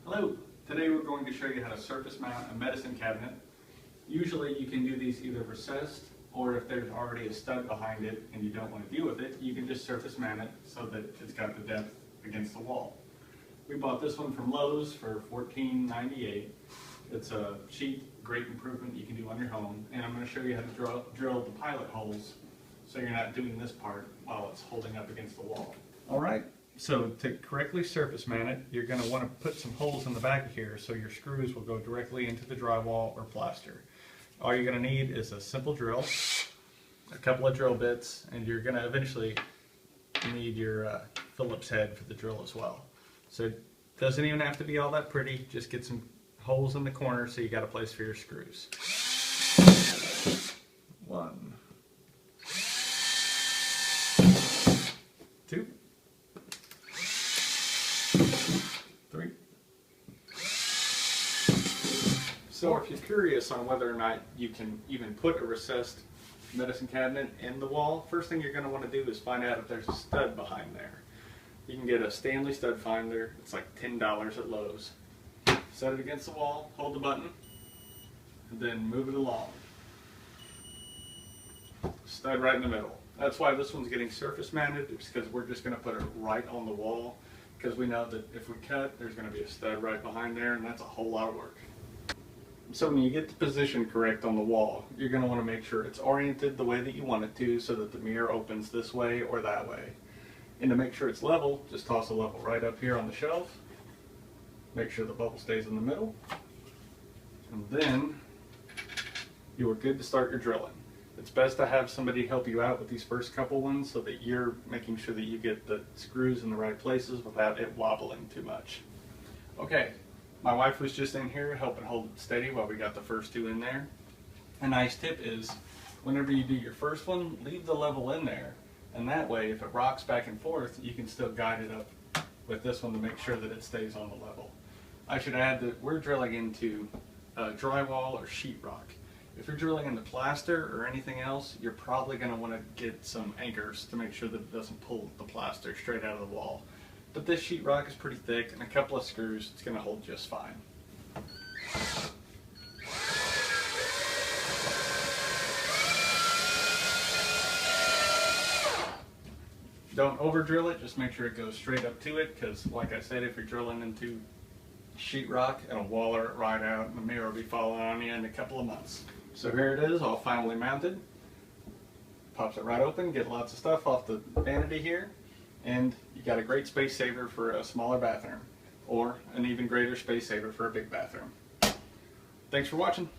Hello! Today we're going to show you how to surface mount a medicine cabinet. Usually you can do these either recessed, or if there's already a stud behind it and you don't want to deal with it, you can just surface mount it so that it's got the depth against the wall. We bought this one from Lowe's for $14.98. It's a cheap, great improvement you can do on your home, and I'm going to show you how to drill the pilot holes so you're not doing this part while it's holding up against the wall. Alright, so to correctly surface mount it, you're going to want to put some holes in the back of here so your screws will go directly into the drywall or plaster. All you're going to need is a simple drill, a couple of drill bits, and you're going to eventually need your Phillips head for the drill as well. So it doesn't even have to be all that pretty, just get some holes in the corner so you got a place for your screws. 1, 2, 3. So if you're curious on whether or not you can even put a recessed medicine cabinet in the wall, first thing you're going to want to do is find out if there's a stud behind there. You can get a Stanley stud finder. It's like $10 at Lowe's. Set it against the wall, hold the button, and then move it along. Stud right in the middle. That's why this one's getting surface mounted. It's because we're just going to put it right on the wall, because we know that if we cut, there's going to be a stud right behind there, and that's a whole lot of work. So when you get the position correct on the wall, you're going to want to make sure it's oriented the way that you want it to, so that the mirror opens this way or that way. And to make sure it's level, just toss a level right up here on the shelf. Make sure the bubble stays in the middle. And then you are good to start your drilling. It's best to have somebody help you out with these first couple ones so that you're making sure that you get the screws in the right places without it wobbling too much. Okay, my wife was just in here helping hold it steady while we got the first two in there. A nice tip is, whenever you do your first one, leave the level in there. And that way, if it rocks back and forth, you can still guide it up with this one to make sure that it stays on the level. I should add that we're drilling into drywall or sheetrock. If you're drilling into plaster or anything else, you're probably going to want to get some anchors to make sure that it doesn't pull the plaster straight out of the wall. But this sheetrock is pretty thick, and a couple of screws, it's going to hold just fine. Don't over drill it, just make sure it goes straight up to it, because like I said, if you're drilling into sheetrock, it'll waller it right out and the mirror will be falling on you in a couple of months. So here it is, all finally mounted. Pops it right open, get lots of stuff off the vanity here, and you got a great space saver for a smaller bathroom, or an even greater space saver for a big bathroom. Thanks for watching.